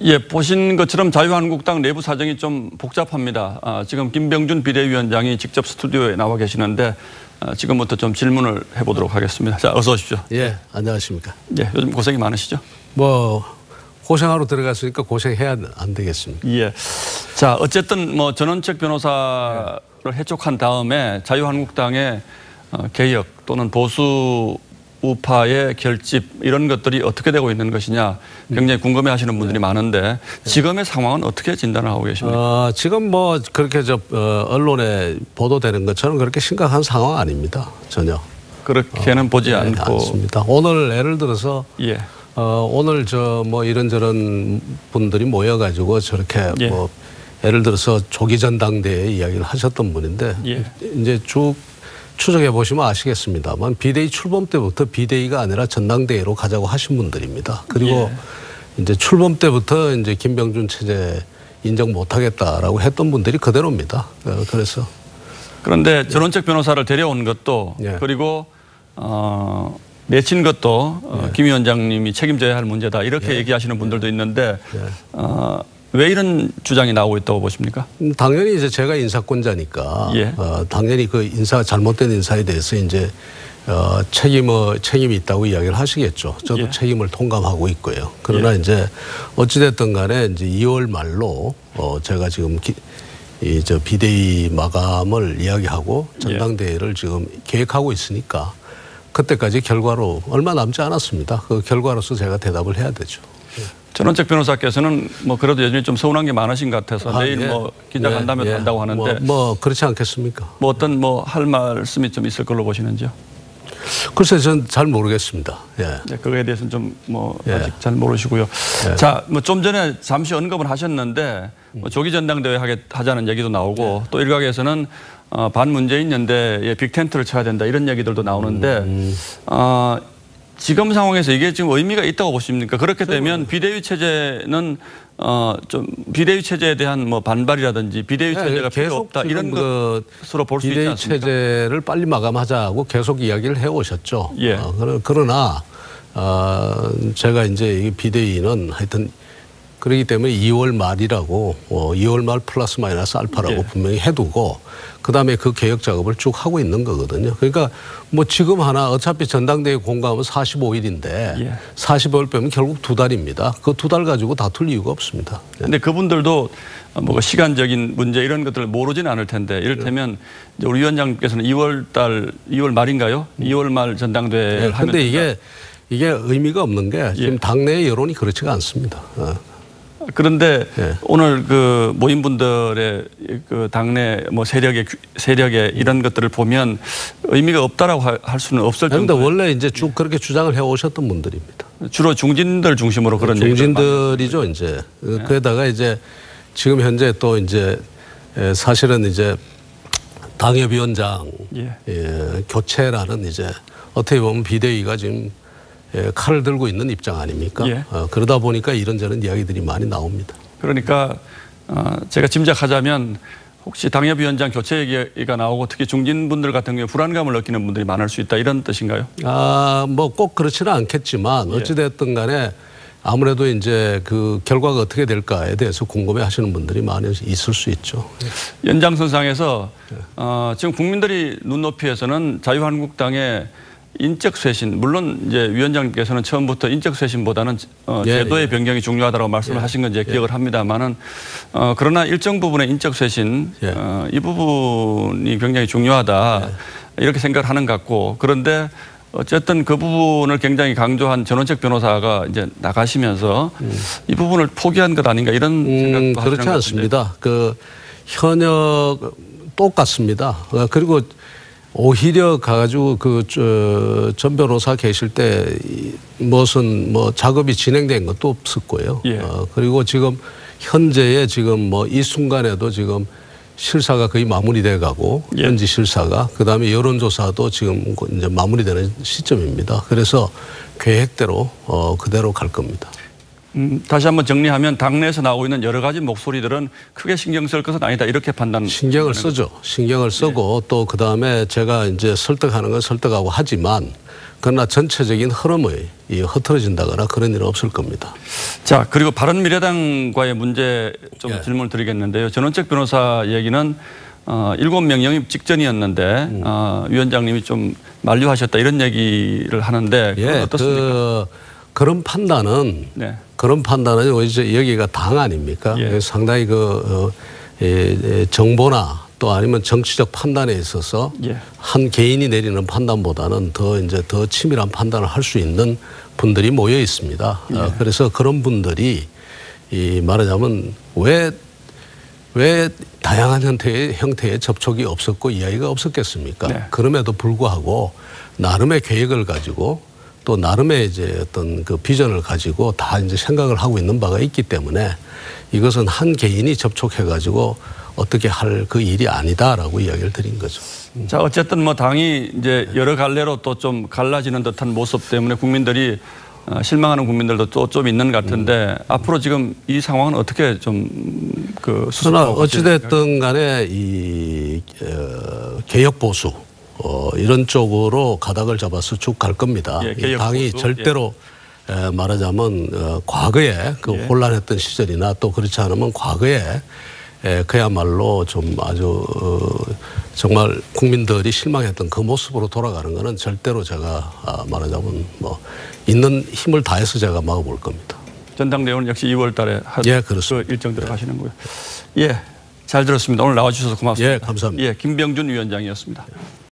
예, 보신 것처럼 자유한국당 내부 사정이 좀 복잡합니다. 지금 김병준 비대위원장이 직접 스튜디오에 나와 계시는데 지금부터 좀 질문을 해보도록 하겠습니다. 자, 어서 오십시오. 예, 안녕하십니까. 예, 요즘 고생이 많으시죠? 뭐 고생하러 들어갔으니까 고생해야 안 되겠습니까? 예. 자, 어쨌든 뭐 전원책 변호사를 해촉한 다음에 자유한국당의 개혁 또는 보수 우파의 결집 이런 것들이 어떻게 되고 있는 것이냐 굉장히 궁금해하시는 분들이 많은데 지금의 상황은 어떻게 진단을 하고 계십니까? 지금 뭐 그렇게 언론에 보도되는 것처럼 그렇게 심각한 상황 아닙니다. 전혀. 그렇게는 보지 네, 않고. 않습니다. 오늘 예를 들어서 예. 오늘 뭐 이런저런 분들이 모여가지고 저렇게 예. 뭐 예를 들어서 조기 전당대회 이야기를 하셨던 분인데 예. 이제 쭉 추적해 보시면 아시겠습니다만 비대위 출범 때부터 비대위가 아니라 전당대회로 가자고 하신 분들입니다. 그리고 예. 이제 출범 때부터 이제 김병준 체제 인정 못하겠다라고 했던 분들이 그대로입니다. 그래서 그런데 전원책 변호사를 데려온 것도 예. 그리고 내친 것도 김 위원장님이 책임져야 할 문제다 이렇게 얘기하시는 분들도 있는데 왜 이런 주장이 나오고 있다고 보십니까? 당연히 이제 제가 인사권자니까 예. 당연히 그 잘못된 인사에 대해서 이제 책임이 있다고 이야기를 하시겠죠. 저도 예. 책임을 통감하고 있고요. 그러나 예. 이제 어찌됐든 간에 이제 2월 말로 제가 지금 저 비대위 마감을 이야기하고 전당대회를 지금 계획하고 있으니까 그때까지 결과로 얼마 남지 않았습니다. 그 결과로서 제가 대답을 해야 되죠. 전원책 변호사께서는 뭐 그래도 여전히 좀 서운한 게 많으신 것 같아서 내일 예. 뭐 기자간담회 한다고 하는데 뭐 그렇지 않겠습니까? 뭐 어떤 뭐 할 말씀이 좀 있을 걸로 보시는지요? 글쎄 전 잘 모르겠습니다. 예. 네, 그거에 대해서는 좀 뭐 예. 아직 잘 모르시고요. 예. 자, 뭐 좀 전에 잠시 언급을 하셨는데 뭐 조기 전당대회 하자는 얘기도 나오고 또 일각에서는 반문재인 연대에 빅텐트를 쳐야 된다 이런 얘기들도 나오는데 지금 상황에서 이게 지금 의미가 있다고 보십니까? 그렇게 되면 비대위 체제는 좀 비대위 체제에 대한 뭐 반발이라든지 비대위 체제가 필요 없다 이런 것으로 볼 수 있지 않습니까? 비대위 체제를 빨리 마감하자고 계속 이야기를 해오셨죠. 예. 그러나 제가 이제 이 비대위는 하여튼 그렇기 때문에 2월 말이라고 2월 말 플러스 마이너스 알파라고 예. 분명히 해두고 그다음에 그 개혁 작업을 쭉 하고 있는 거거든요. 그러니까 뭐 지금 하나 어차피 전당대회 공감은 45일인데 예. 45일 빼면 결국 2달입니다. 그 2달 가지고 다툴 이유가 없습니다. 그런데 그분들도 뭐 시간적인 문제 이런 것들을 모르진 않을 텐데 이를테면 이제 우리 위원장님께서는 2월 말인가요? 2월 말 전당대회를 하면 그런데 이게 의미가 없는 게 지금 당내 여론이 그렇지가 않습니다. 그런데 오늘 그 모인 분들의 그 당내 뭐 세력의 이런 것들을 보면 의미가 없다라고 할 수는 없을 정도. 그런데 원래 이제 쭉 그렇게 주장을 해오셨던 분들입니다. 주로 중진들 중심으로 그런 중진들이죠 이제. 그에다가 이제 지금 현재 또 이제 사실은 이제 당협위원장 교체라는 이제 어떻게 보면 비대위가 지금 칼을 들고 있는 입장 아닙니까? 예. 그러다 보니까 이런저런 이야기들이 많이 나옵니다. 그러니까 제가 짐작하자면 혹시 당협위원장 교체 얘기가 나오고 특히 중진분들 같은 경우에 불안감을 느끼는 분들이 많을 수 있다 이런 뜻인가요? 뭐 꼭 그렇지는 않겠지만 어찌됐든 간에 아무래도 이제 그 결과가 어떻게 될까에 대해서 궁금해하시는 분들이 많이 있을 수 있죠. 연장선상에서 지금 국민들이 눈높이에서는 자유한국당의 인적 쇄신, 물론 이제 위원장님께서는 처음부터 인적 쇄신보다는 제도의 변경이 중요하다고 말씀을 하신 건 이제 기억을 합니다만은 그러나 일정 부분의 인적 쇄신 이 부분이 굉장히 중요하다 이렇게 생각을 하는 것 같고 그런데 어쨌든 그 부분을 굉장히 강조한 전원책 변호사가 이제 나가시면서 이 부분을 포기한 것 아닌가 이런 생각도 하시는 그렇지 않습니다. 그 현역 똑같습니다. 그리고 오히려 가가지고 전 변호사 계실 때 무슨 뭐 작업이 진행된 것도 없었고요. 그리고 지금 현재의 지금 뭐 이 순간에도 지금 실사가 거의 마무리돼 가고 현지 실사가 그다음에 여론조사도 지금 이제 마무리되는 시점입니다. 그래서 계획대로 그대로 갈 겁니다. 다시 한번 정리하면 당내에서 나오고 있는 여러 가지 목소리들은 크게 신경 쓸 것은 아니다 이렇게 판단. 신경을 쓰죠. 신경을 쓰고 또 그다음에 제가 이제 설득하는 건 설득하고 하지만 그러나 전체적인 흐름이 흐트러진다거나 그런 일은 없을 겁니다. 자, 그리고 바른미래당과의 문제 좀 예. 질문을 드리겠는데요. 전원책 변호사 얘기는 7명 영입 직전이었는데 위원장님이 좀 만류하셨다 이런 얘기를 하는데 그건 어떻습니까? 그런 판단은 네. 그런 판단은 이제 여기가 당 아닙니까? 예. 상당히 정보나 또 아니면 정치적 판단에 있어서 예. 한 개인이 내리는 판단보다는 더 치밀한 판단을 할 수 있는 분들이 모여 있습니다. 예. 그래서 그런 분들이 말하자면 왜 다양한 형태의 접촉이 없었고 이야기가 없었겠습니까? 네. 그럼에도 불구하고 나름의 계획을 가지고 또 나름의 이제 어떤 그 비전을 가지고 다 이제 생각을 하고 있는 바가 있기 때문에 이것은 한 개인이 접촉해 가지고 어떻게 할 그 일이 아니다라고 이야기를 드린 거죠. 자, 어쨌든 뭐 당이 이제 여러 갈래로 또 좀 갈라지는 듯한 모습 때문에 국민들이 실망하는 국민들도 또 좀 있는 것 같은데 앞으로 지금 이 상황은 어떻게 좀 그러나 어찌됐든 간에 이 개혁 보수 이런 쪽으로 가닥을 잡아서 쭉 갈 겁니다. 예, 당이 보수. 절대로 말하자면 과거에 그 혼란했던 시절이나 또 그렇지 않으면 과거에 그야말로 좀 아주 정말 국민들이 실망했던 그 모습으로 돌아가는 것은 절대로 제가 말하자면 뭐 있는 힘을 다해서 제가 막아볼 겁니다. 전당대회는 역시 2월 달에 예, 그렇습니다. 그 일정대로 가시는 거예요. 예, 잘 들었습니다. 오늘 나와주셔서 고맙습니다. 예, 감사합니다. 예, 김병준 위원장이었습니다.